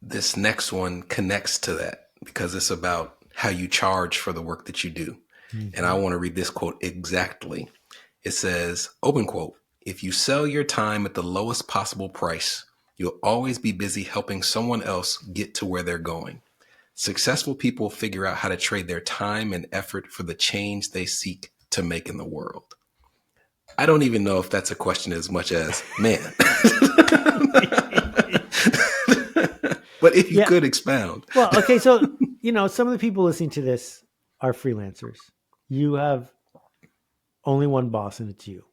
this next one connects to that because it's about how you charge for the work that you do. Mm-hmm. And I want to read this quote exactly. It says, open quote, "If you sell your time at the lowest possible price, you'll always be busy helping someone else get to where they're going. Successful people figure out how to trade their time and effort for the change they seek to make in the world." I don't even know if that's a question as much as, man. But if you could expound. Well, okay. So, some of the people listening to this are freelancers. You have only one boss and it's you.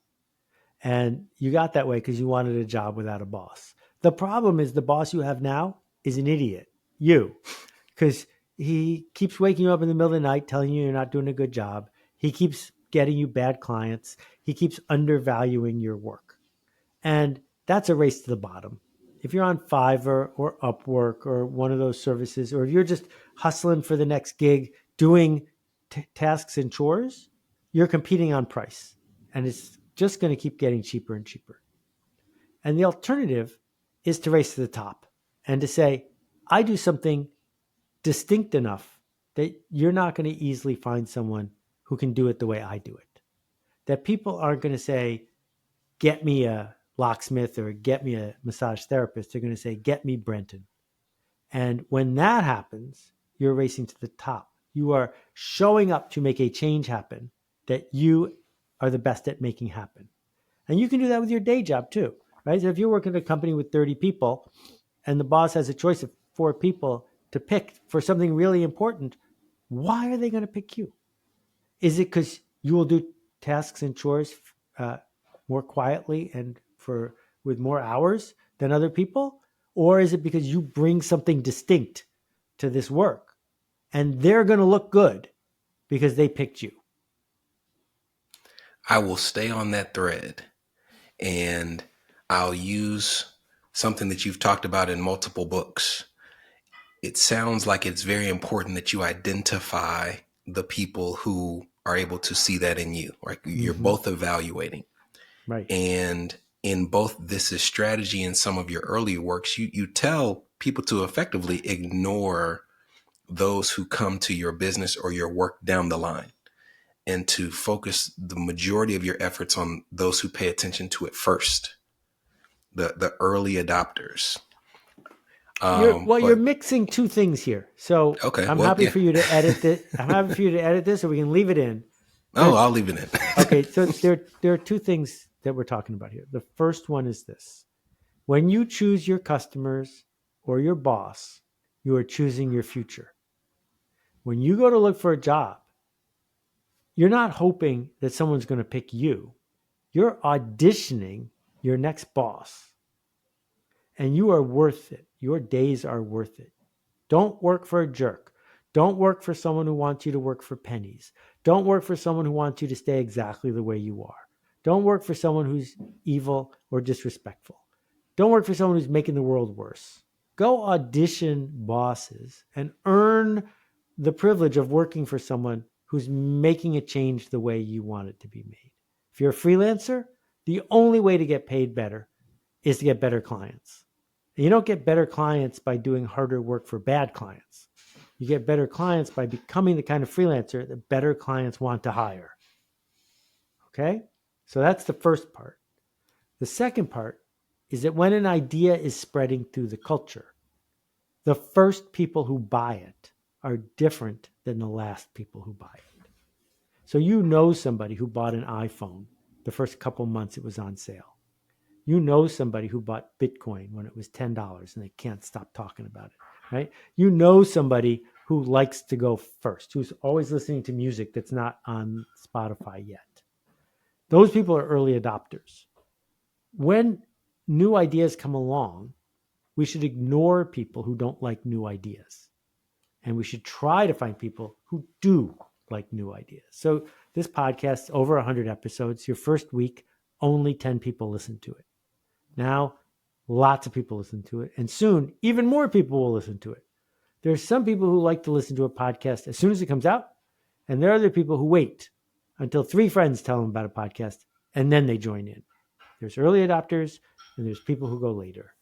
And you got that way because you wanted a job without a boss. The problem is the boss you have now is an idiot. You. Because he keeps waking you up in the middle of the night telling you you're not doing a good job. He keeps getting you bad clients. He keeps undervaluing your work. And that's a race to the bottom. If you're on Fiverr or Upwork or one of those services, or if you're just hustling for the next gig, doing tasks and chores, you're competing on price. And it's just going to keep getting cheaper and cheaper. And the alternative is to race to the top and to say, I do something distinct enough that you're not going to easily find someone who can do it the way I do it. That people aren't going to say, get me a locksmith or get me a massage therapist. They're going to say, get me Brenton. And when that happens, you're racing to the top. You are showing up to make a change happen that you are the best at making happen. And you can do that with your day job too, right? So if you're working at a company with 30 people and the boss has a choice of 4 people to pick for something really important, why are they going to pick you? Is it because you will do tasks and chores more quietly and with more hours than other people? Or is it because you bring something distinct to this work and they're going to look good because they picked you? I will stay on that thread and I'll use something that you've talked about in multiple books. It sounds like it's very important that you identify the people who are able to see that in you, right? You're both evaluating. Right. And in both This Is Strategy and some of your earlier works, you tell people to effectively ignore those who come to your business or your work down the line and to focus the majority of your efforts on those who pay attention to it first, the early adopters. You're mixing two things here. So okay, I'm happy for you to edit this. I'm happy for you to edit this, or we can leave it in. I'll leave it in. Okay, so there are two things that we're talking about here. The first one is this. When you choose your customers or your boss, you are choosing your future. When you go to look for a job, you're not hoping that someone's going to pick you. You're auditioning your next boss. And you are worth it. Your days are worth it. Don't work for a jerk. Don't work for someone who wants you to work for pennies. Don't work for someone who wants you to stay exactly the way you are. Don't work for someone who's evil or disrespectful. Don't work for someone who's making the world worse. Go audition bosses and earn the privilege of working for someone who's making a change the way you want it to be made. If you're a freelancer, the only way to get paid better is to get better clients. And you don't get better clients by doing harder work for bad clients. You get better clients by becoming the kind of freelancer that better clients want to hire. Okay? So that's the first part. The second part is that when an idea is spreading through the culture, the first people who buy it are different than the last people who buy it. So you know somebody who bought an iPhone the first couple months it was on sale. You know somebody who bought Bitcoin when it was $10 and they can't stop talking about it, right? You know somebody who likes to go first, who's always listening to music that's not on Spotify yet. Those people are early adopters. When new ideas come along, we should ignore people who don't like new ideas. And we should try to find people who do like new ideas. So this podcast, over 100 episodes, your first week, only 10 people listen to it. Now, lots of people listen to it. And soon, even more people will listen to it. There's some people who like to listen to a podcast as soon as it comes out. And there are other people who wait until 3 friends tell them about a podcast, and then they join in. There's early adopters, and there's people who go later.